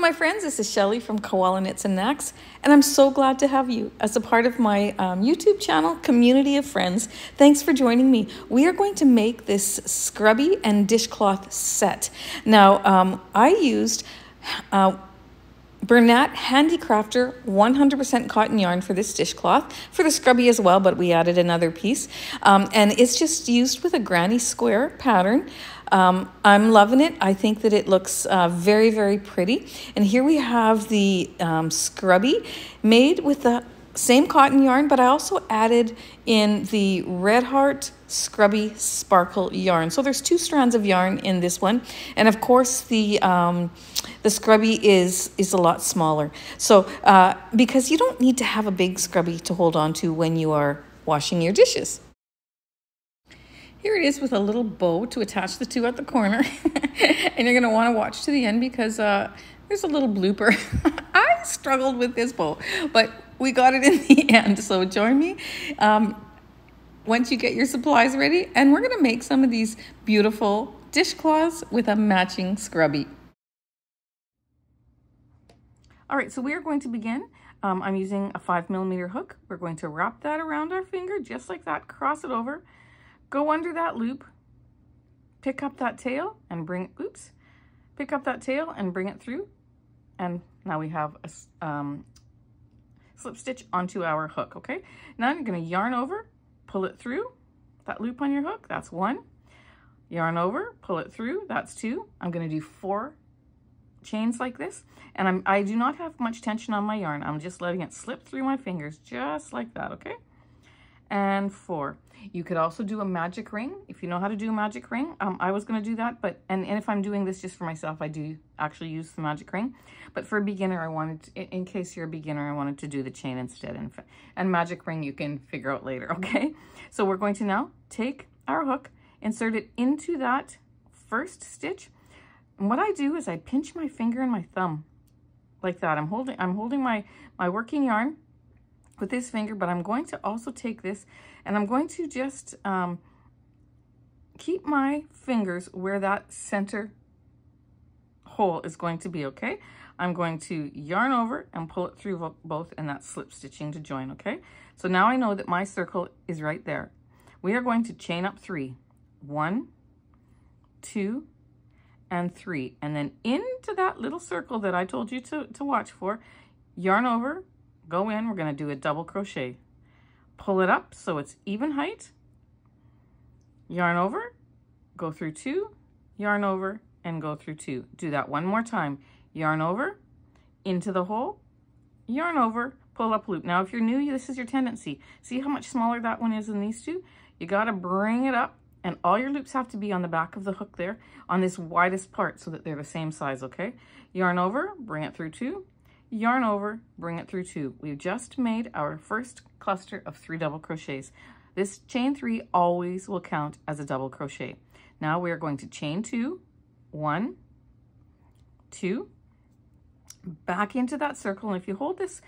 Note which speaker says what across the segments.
Speaker 1: my friends, this is Shelley from Koala Knits and Knacks, and I'm so glad to have you as a part of my YouTube channel, Community of Friends. Thanks for joining me. We are going to make this Scrubby and Dishcloth set. Now, I used Bernat Handicrafter 100% cotton yarn for this dishcloth, for the Scrubby as well, but we added another piece. And it's just used with a granny square pattern. I'm loving it. I think that it looks very, very pretty. And here we have the Scrubby made with the same cotton yarn, but I also added in the Red Heart Scrubby Sparkle yarn. So there's 2 strands of yarn in this one. And of course the Scrubby is a lot smaller. So because you don't need to have a big Scrubby to hold on to when you are washing your dishes. Here it is with a little bow to attach the 2 at the corner. And you're going to want to watch to the end because there's a little blooper. I struggled with this bow, but we got it in the end. So join me once you get your supplies ready. And we're going to make some of these beautiful dishcloths with a matching Scrubby. All right, so we are going to begin. I'm using a 5mm hook. We're going to wrap that around our finger just like that, cross it over. Go under that loop, pick up that tail and bring, pick up that tail and bring it through. And now we have a slip stitch onto our hook, okay? Now you're gonna yarn over, pull it through, that loop on your hook, that's 1. Yarn over, pull it through, that's 2. I'm gonna do 4 chains like this. And I do not have much tension on my yarn. I'm just letting it slip through my fingers, just like that, okay? And 4. You could also do a magic ring if you know how to do a magic ring. I was going to do that, but and if I'm doing this just for myself, I do actually use the magic ring. But for a beginner, I wanted to, in case you're a beginner, I wanted to do the chain instead. And magic ring you can figure out later, okay? So we're going to now take our hook, insert it into that first stitch. And what I do is I pinch my finger and my thumb like that. I'm holding my working yarn with this finger, but I'm going to also take this and I'm going to just keep my fingers where that center hole is going to be, okay? I'm going to yarn over and pull it through both and that's slip stitching to join, okay? So now I know that my circle is right there. We are going to chain up 3. 1, 2, and 3. And then into that little circle that I told you to watch for, yarn over, go in, we're going to do a double crochet. Pull it up so it's even height. Yarn over, go through 2, yarn over, and go through 2. Do that one more time. Yarn over, into the hole, yarn over, pull up loop. Now, if you're new, this is your tendency. See how much smaller that one is than these 2? You got to bring it up, and all your loops have to be on the back of the hook there, on this widest part so that they're the same size, okay? Yarn over, bring it through 2. Yarn over, bring it through 2. We've just made our first cluster of 3 double crochets. This chain 3 always will count as a double crochet. Now we are going to chain 2, 1, 2, back into that circle. And if you hold this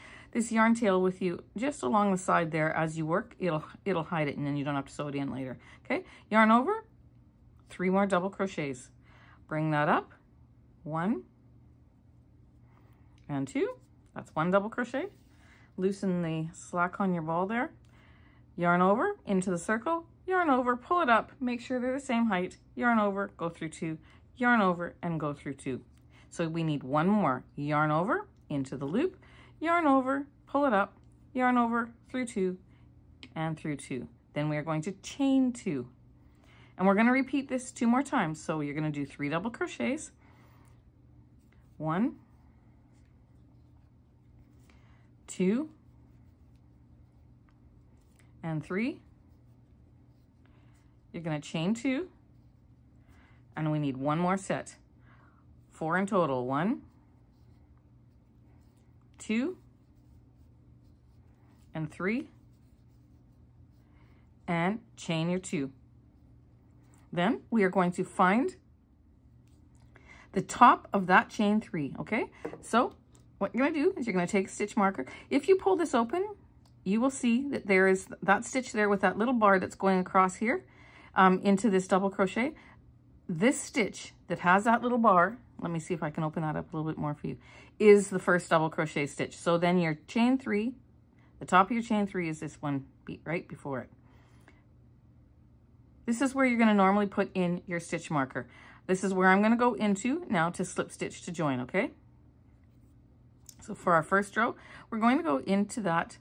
Speaker 1: yarn tail with you just along the side there as you work, it'll hide it and then you don't have to sew it in later. Okay, yarn over, 3 more double crochets. Bring that up, 1, and 2, that's 1 double crochet. Loosen the slack on your ball there. Yarn over, into the circle, yarn over, pull it up, make sure they're the same height, yarn over, go through 2, yarn over, and go through 2. So we need 1 more. Yarn over, into the loop, yarn over, pull it up, yarn over, through 2, and through 2. Then we are going to chain 2. And we're going to repeat this 2 more times. So you're going to do 3 double crochets. 1, 2, and 3. You're going to chain 2, and we need 1 more set. 4 in total. 1, 2, and 3, and chain your 2. Then we are going to find the top of that chain 3, okay? So what you're going to do is you're going to take a stitch marker. If you pull this open, you will see that there is that stitch there with that little bar that's going across here into this double crochet. This stitch that has that little bar let me see if I can open that up a little bit more for you, is the first double crochet stitch. So then your chain 3, the top of your chain 3 is this one beat right before it. This is where you're going to normally put in your stitch marker. This is where I'm going to go into now to slip stitch to join, okay? So for our first row, we're going to go into that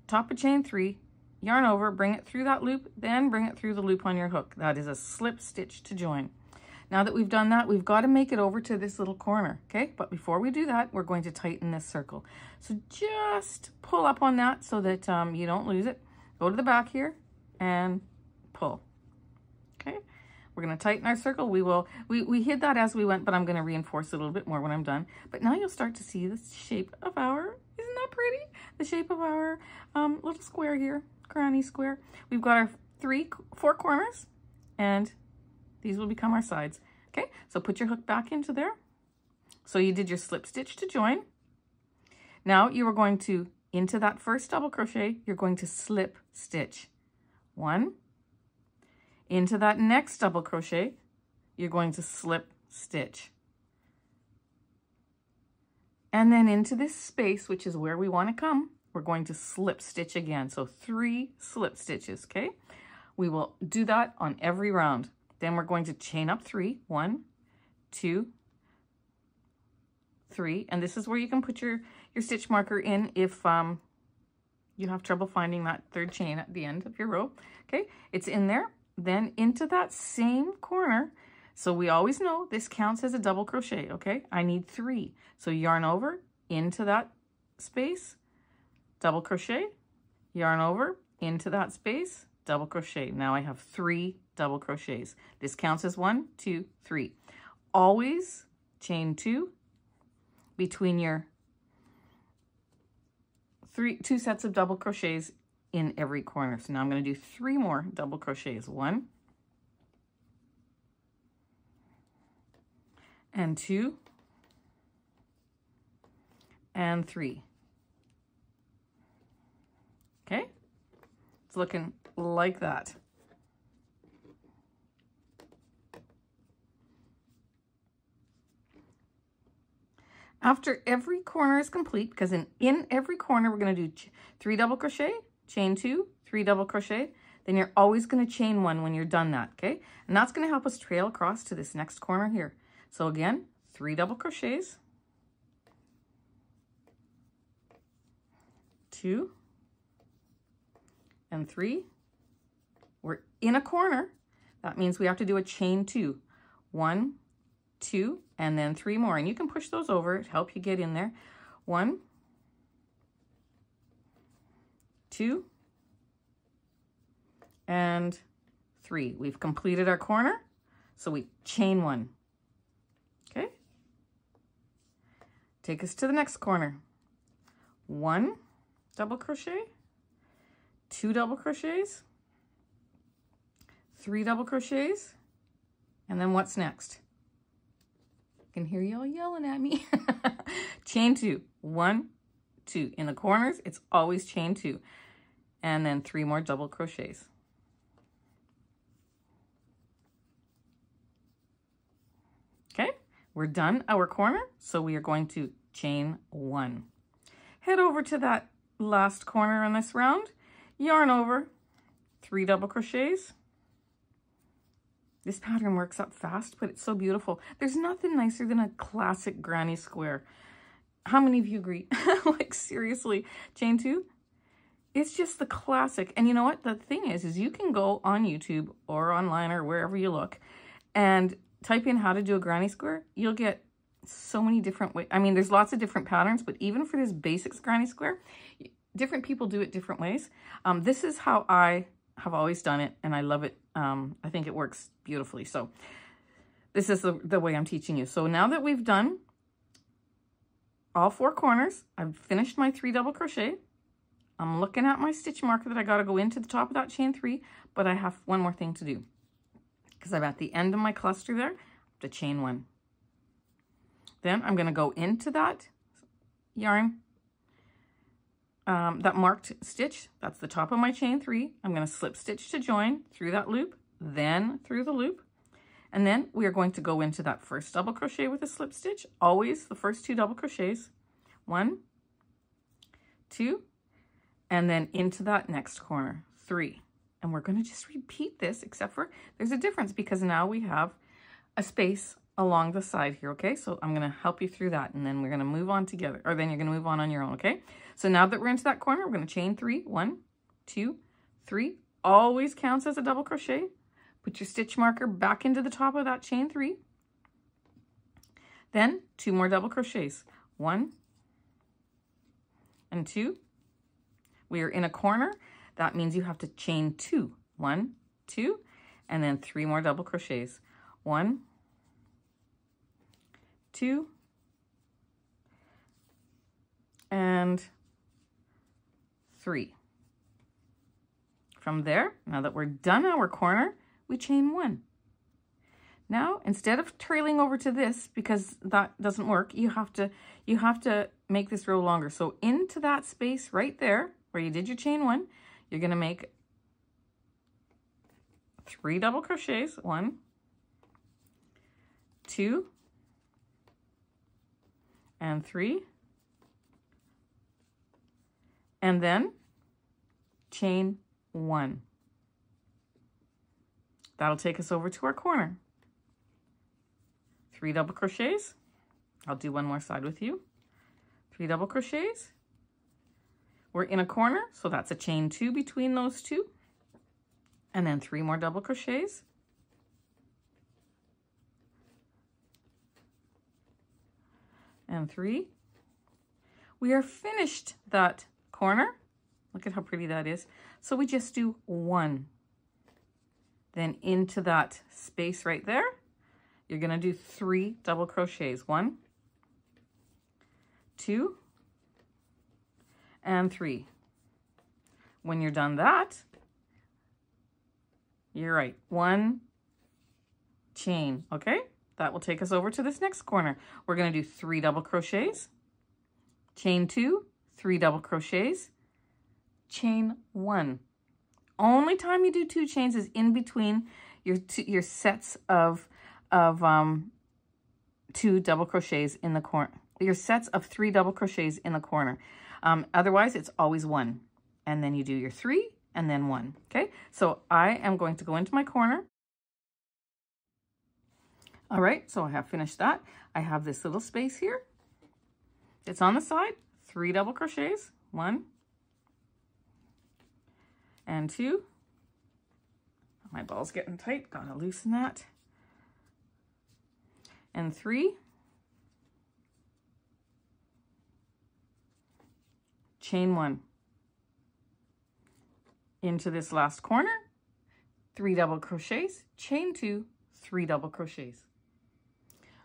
Speaker 1: top of chain 3, yarn over, bring it through that loop, then bring it through the loop on your hook. That is a slip stitch to join. Now that we've done that, we've got to make it over to this little corner, okay? But before we do that, we're going to tighten this circle. So just pull up on that so that you don't lose it. Go to the back here and pull, okay? We're going to tighten our circle. We hid that as we went, but I'm going to reinforce it a little bit more when I'm done. But now you'll start to see the shape of our, isn't that pretty? The shape of our little square here, granny square. We've got our 4 corners, and these will become our sides. Okay, so put your hook back into there. So you did your slip stitch to join. Now you are going to, into that first double crochet, you're going to slip stitch 1. Into that next double crochet, you're going to slip stitch. And then into this space, which is where we want to come, we're going to slip stitch again. So 3 slip stitches, okay? We will do that on every round. Then we're going to chain up 3, 1, 2, 3. And this is where you can put your stitch marker in if you have trouble finding that 3rd chain at the end of your row. Okay, it's in there. Then into that same corner. So we always know this counts as a double crochet, okay? I need 3. So yarn over into that space, double crochet, yarn over into that space, double crochet. Now I have 3 double crochets. This counts as 1, 2, 3. Always chain 2 between your 2 sets of double crochets in every corner. So now I'm going to do 3 more double crochets. 1 and 2 and 3. Okay, it's looking like that. After every corner is complete, because in every corner we're going to do 3 double crochet, chain 2, 3 double crochet, then you're always going to chain 1 when you're done that, okay? And that's going to help us trail across to this next corner here. So again, 3 double crochets, 2 and 3. We're in a corner. That means we have to do a chain 2. 1, 2, and then 3 more. And you can push those over to help you get in there. 1, 2, and 3. We've completed our corner. So we chain 1. Okay. Take us to the next corner. 1 double crochet, 2 double crochets, 3 double crochets, and then what's next? I can hear y'all yelling at me. Chain 2, 1, 2. In the corners, it's always chain 2. And then 3 more double crochets. Okay, we're done our corner, so we are going to chain 1. Head over to that last corner in this round, yarn over, 3 double crochets. This pattern works up fast, but it's so beautiful. There's nothing nicer than a classic granny square. How many of you agree? Like seriously, chain 2, it's just the classic. And you know what? The thing is you can go on YouTube or online or wherever you look and type in how to do a granny square. You'll get so many different ways. I mean, there's lots of different patterns, but even for this basics granny square, different people do it different ways. This is how I have always done it, and I love it. I think it works beautifully. So this is the way I'm teaching you. So now that we've done all 4 corners, I've finished my 3 double crochet. I'm looking at my stitch marker that I got to go into the top of that chain 3, but I have one more thing to do because I'm at the end of my cluster there. I have to chain 1. Then I'm going to go into that yarn, that marked stitch. That's the top of my chain 3. I'm going to slip stitch to join through that loop, then through the loop. And then we are going to go into that first double crochet with a slip stitch, always the first 2 double crochets, 1, 2, and then into that next corner, 3. And we're going to just repeat this, except for there's a difference because now we have a space along the side here, okay? So I'm going to help you through that, and then we're going to move on together, or then you're going to move on your own, okay? So now that we're into that corner, we're going to chain 3, 1, 2, 3, always counts as a double crochet. Put your stitch marker back into the top of that chain 3. Then 2 more double crochets, 1 and 2. We are in a corner. That means you have to chain 2, 1, 2, and then 3 more double crochets, 1, 2, and 3. From there, now that we're done our corner, we chain 1. Now, instead of trailing over to this, because that doesn't work, you have to make this row longer. So into that space right there where you did your chain 1, you're going to make 3 double crochets, 1, 2, and 3, and then chain 1. That'll take us over to our corner. 3 double crochets. I'll do one more side with you. 3 double crochets. We're in a corner, so that's a chain 2 between those 2. And then 3 more double crochets. And 3. We are finished that corner. Look at how pretty that is. So we just do 1. Then into that space right there, you're going to do 3 double crochets. 1, 2, and 3. When you're done that, you're right, 1 chain, okay? That will take us over to this next corner. We're going to do 3 double crochets, chain 2, 3 double crochets, chain 1. Only time you do 2 chains is in between your sets of 2 double crochets in the corner. Your sets of 3 double crochets in the corner. Otherwise, it's always 1. And then you do your 3 and then 1. Okay, so I am going to go into my corner. All right, so I have finished that. I have this little space here. It's on the side. 3 double crochets. 1 and 2. My ball's getting tight. Gotta loosen that. And 3. Chain 1. Into this last corner, 3 double crochets, chain 2, 3 double crochets.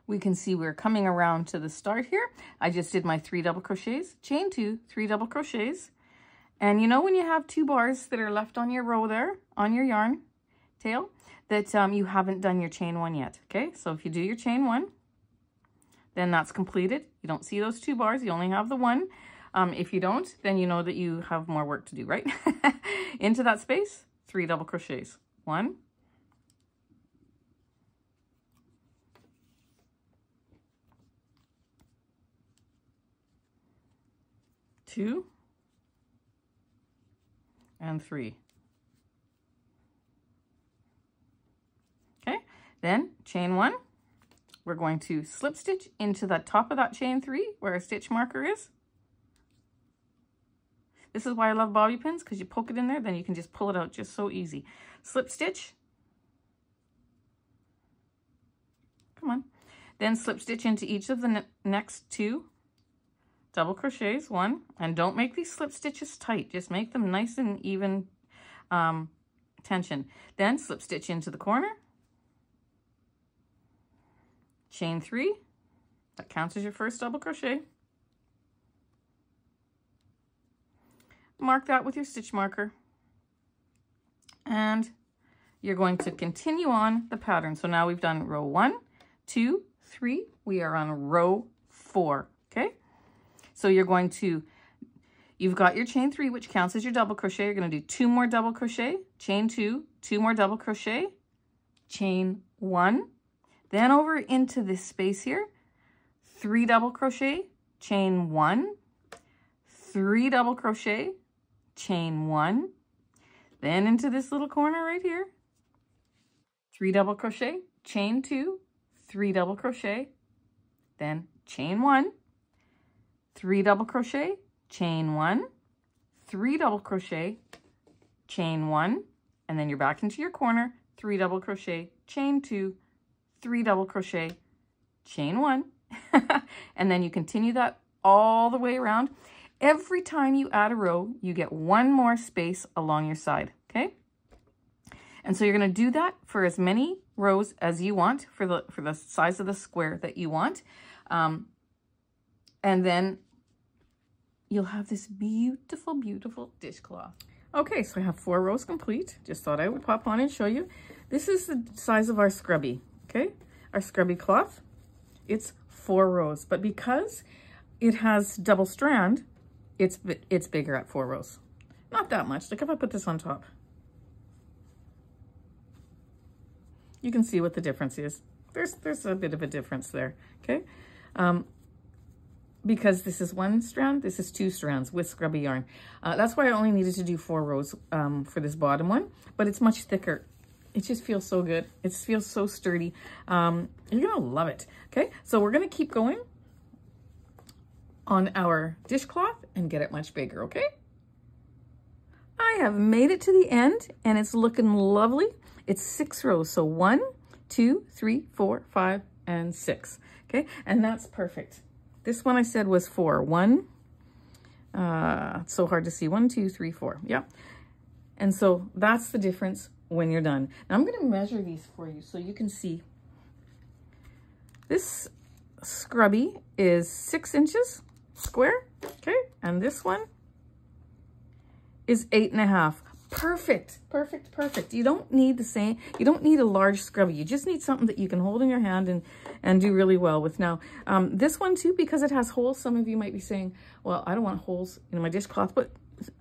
Speaker 1: We can see we're coming around to the start here. I just did my 3 double crochets, chain 2, 3 double crochets. And you know when you have 2 bars that are left on your row there, on your yarn tail, that you haven't done your chain 1 yet, okay? So if you do your chain 1, then that's completed. You don't see those 2 bars, you only have the 1. If you don't, then you know that you have more work to do, right? Into that space, 3 double crochets. 1, 2, and 3. Okay, then chain 1. We're going to slip stitch into the top of that chain 3 where our stitch marker is. This is why I love bobby pins, because you poke it in there, then you can just pull it out just so easy. Slip stitch. Come on. Then slip stitch into each of the next 2 double crochets. 1, and don't make these slip stitches tight. Just make them nice and even tension. Then slip stitch into the corner. Chain 3. That counts as your first double crochet. Mark that with your stitch marker. And you're going to continue on the pattern. So now we've done row 1, 2, 3. We are on row 4, okay? So you're going to, you've got your chain 3, which counts as your double crochet. You're going to do 2 more double crochet, chain 2, 2 more double crochet, chain 1, Then over into this space here, 3 double crochet, chain 1, 3 double crochet, chain 1, then into this little corner right here, 3 double crochet, chain 2, 3 double crochet, then chain 1, 3 double crochet, chain 1, 3 double crochet, chain 1, and then you're back into your corner, 3 double crochet, chain 2, 3 double crochet, chain 1, and then you continue that all the way around. Every time you add a row, you get 1 more space along your side, okay? And so you're going to do that for as many rows as you want for the size of the square that you want. And then you'll have this beautiful, beautiful dishcloth. Okay, so I have 4 rows complete. Just thought I would pop on and show you. This is the size of our scrubby, okay? Our scrubby cloth. It's 4 rows, but because it has double strand, it's bigger at 4 rows. Not that much. Like if I put this on top, you can see what the difference is. There's a bit of a difference there, okay? Because this is 1 strand, this is 2 strands with scrubby yarn. That's why I only needed to do 4 rows for this bottom one, but it's much thicker. It just feels so good. It feels so sturdy. You're gonna love it, okay? So we're gonna keep going on our dishcloth and get it much bigger, okay? I have made it to the end and it's looking lovely. It's 6 rows, so 1, 2, 3, 4, 5, and 6, okay? And that's perfect. This one I said was 4. 1, it's so hard to see. 1, 2, 3, 4, yeah. And so that's the difference when you're done. Now I'm gonna measure these for you so you can see. This scrubby is 6 inches square, okay? And this one is 8.5. Perfect, perfect, perfect. You don't need the same, you don't need a large scrubby. You just need something that you can hold in your hand and do really well with. Now, this one too, because it has holes, some of you might be saying, well, I don't want holes in my dishcloth, but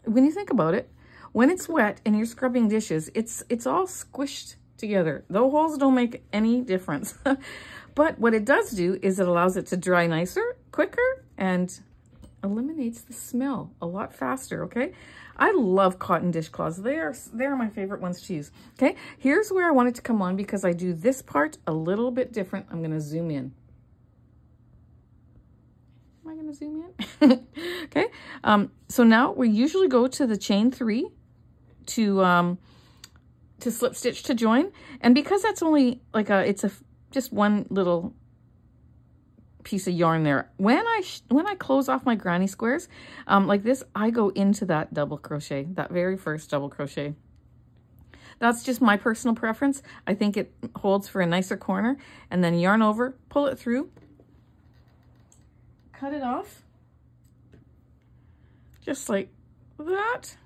Speaker 1: when you think about it, when it's wet and you're scrubbing dishes, it's all squished together. The holes don't make any difference. But what it does do is it allows it to dry nicer, quicker, and eliminates the smell a lot faster, okay? I love cotton dishcloths. They're my favorite ones to use, okay? Here's where I want it to come on because I do this part a little bit different. I'm gonna zoom in. Am I gonna zoom in? Okay, so now we usually go to the chain 3 to slip stitch to join. And because that's only like just one little piece of yarn there. When I close off my granny squares like this, I go into that double crochet, that very first double crochet. That's just my personal preference. I think it holds for a nicer corner. And then yarn over, pull it through, cut it off just like that,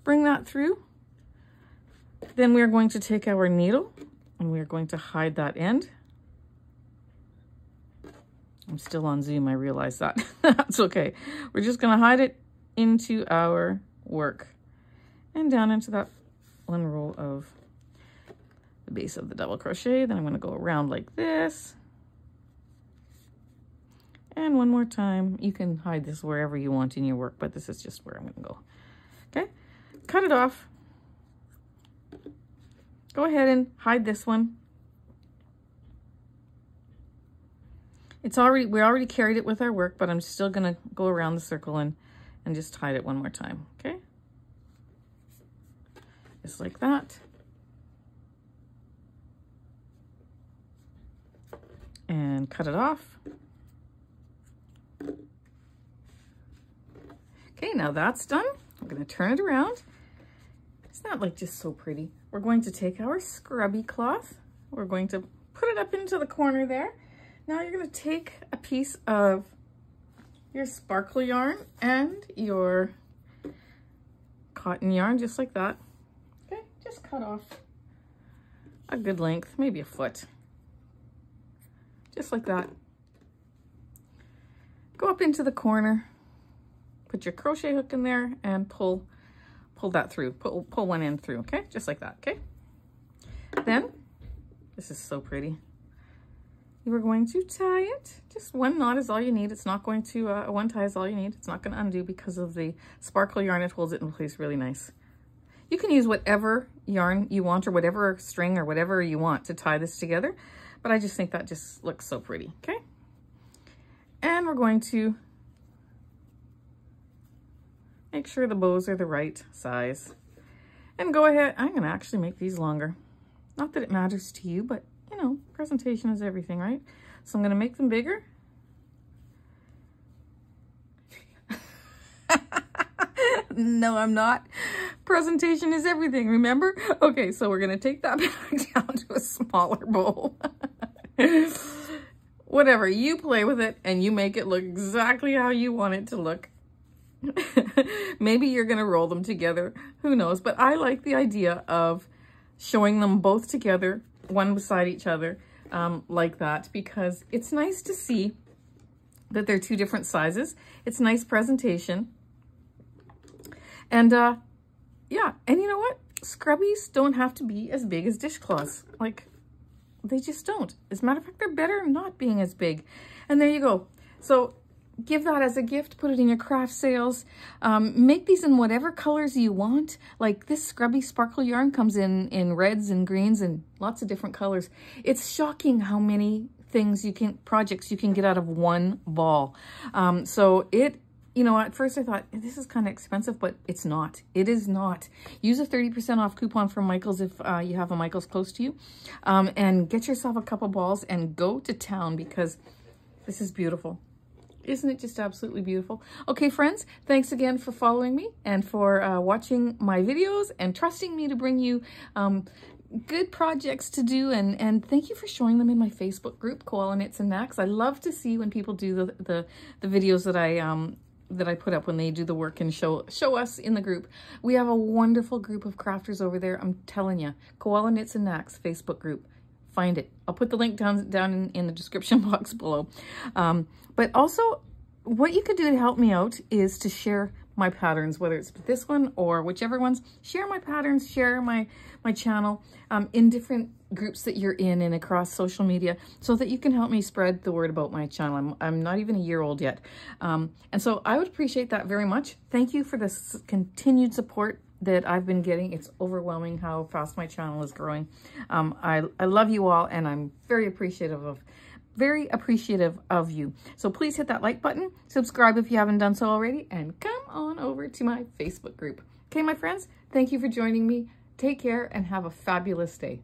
Speaker 1: bring that through. Then we're going to take our needle and we're going to hide that end. I'm still on Zoom, I realize that. That's okay. We're just gonna hide it into our work and down into that 1 row of the base of the double crochet. Then I'm gonna go around like this. And one more time. You can hide this wherever you want in your work, but this is just where I'm gonna go. Okay, cut it off. Go ahead and hide this one. We already carried it with our work, but I'm still gonna go around the circle and just hide it one more time, okay? Just like that. And cut it off. Okay, now that's done. I'm gonna turn it around. It's not like just so pretty. We're going to take our scrubby cloth. We're going to put it up into the corner there. Now you're going to take a piece of your sparkle yarn and your cotton yarn, just like that. Okay, just cut off a good length, maybe a foot. Just like that. Go up into the corner, put your crochet hook in there and pull that through, pull one end through, okay? Just like that, okay? Then, this is so pretty. you are going to tie it. Just one knot is all you need. It's not going to, one tie is all you need. It's not going to undo because of the sparkle yarn. It holds it in place really nice. You can use whatever yarn you want or whatever string or whatever you want to tie this together. But I just think that just looks so pretty, okay? And we're going to make sure the bows are the right size. And go ahead, I'm gonna actually make these longer. Not that it matters to you, but you know, presentation is everything, right? So I'm gonna make them bigger. No, I'm not. Presentation is everything, remember? Okay, so we're gonna take that back down to a smaller bowl. Whatever, you play with it and you make it look exactly how you want it to look. Maybe you're gonna roll them together, who knows? But I like the idea of showing them both together, one beside each other, like that, because it's nice to see that they're two different sizes. It's nice presentation. And yeah, and you know what? Scrubbies don't have to be as big as dishcloths. Like, they just don't. As a matter of fact, they're better not being as big. And there you go. So give that as a gift, put it in your craft sales. Make these in whatever colors you want. Like this Scrubby sparkle yarn comes in reds and greens and lots of different colors. It's shocking how many projects you can get out of one ball. So you know, at first I thought, this is kind of expensive, but it's not. It is not. Use a 30% off coupon from Michael's if you have a Michael's close to you. And get yourself a couple balls and go to town because this is beautiful. Isn't it just absolutely beautiful? Okay, friends, thanks again for following me and for watching my videos and trusting me to bring you good projects to do. And thank you for showing them in my Facebook group, Koala Knits and Knacks. I love to see when people do the videos that I put up when they do the work and show us in the group. We have a wonderful group of crafters over there. I'm telling you, Koala Knits and Knacks Facebook group. Find it. I'll put the link down in the description box below. But also, what you could do to help me out is to share my patterns, whether it's this one or whichever ones. Share my patterns, share my channel in different groups that you're in and across social media so that you can help me spread the word about my channel. I'm not even a year old yet. And so I would appreciate that very much. Thank you for this continued support that I've been getting. It's overwhelming how fast my channel is growing. I love you all and I'm very appreciative of you. So please hit that like button, subscribe if you haven't done so already, and come on over to my Facebook group. Okay, my friends, thank you for joining me. Take care and have a fabulous day.